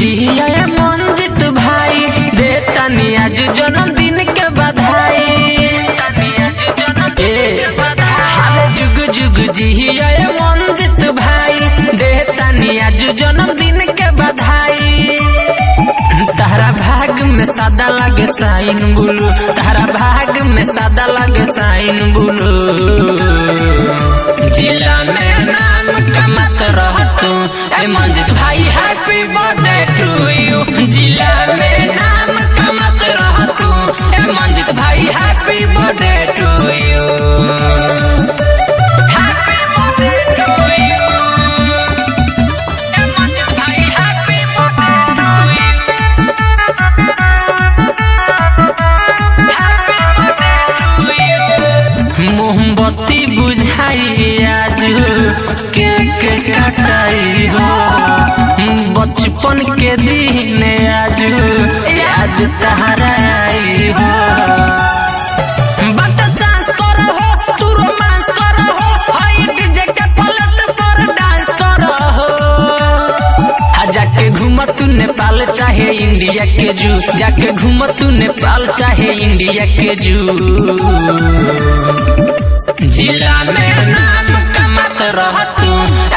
जिया मंजित भाई देता नी आज जन्मदिन के बधाई। हरे जुग जुग जिया मंजित भाई देता नी आज जन्मदिन के बधाई। तारा भाग में सादा लगे साइन बुलू, तारा भाग में सादा लगे साइन बुलू। जिला में नाम कमात रह तू ए मंजित भाई हैप्पी बर्थडे टू यू। जिला में नाम कमात रह तू ए मंजित भाई हैप्पी बर्थडे टू यू। मोमबत्ती बुझाई आज केक कटाई हो, बचपन के दिन आज याद तहरा आई हो। बट चांस करो हो तू रोमांस करो हो, हाई डीजे के पलट पर डांस करो हो। जाके घूम तू नेपाल चाहे इंडिया के जू, जाके घूम तू नेपाल चाहे इंडिया के जू। जिला में नाम कमात रह तू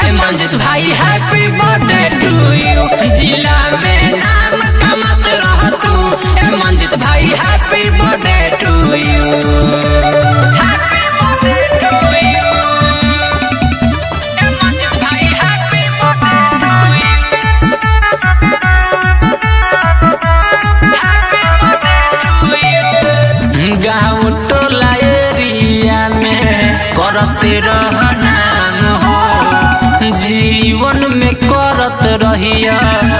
ए मंजित भाई हैप्पी बर्थडे टू यू। जिला में नाम कमात रह तू ए मंजित भाई happy birthday to you. Happy birthday to you ए मंजित भाई happy birthday to you. Happy birthday to you. गाँव टोला एरिया में करते रह नाम हो, जीवन में करत रहिया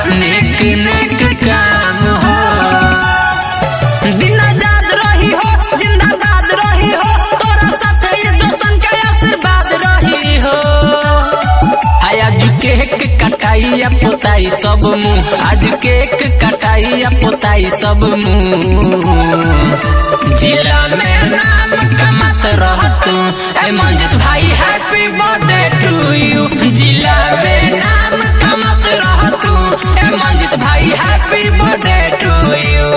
नेक नेक काम हो। दिन आजाद रही हो जिंदाबाद रही हो, तोरा साथ ये दोस्तन के आशीर्वाद रही हो। आज केक कटाई या पोताई सब मुँह, आज केक कटाई या पोताई सब मुँह। जिला में नाम कमात रह तू ए मंजित भाई हैप्पी बर्थडे टू यू। जिला में नाम कमात रह तू ए मंजित भाई हैप्पी बर्थडे टू यू।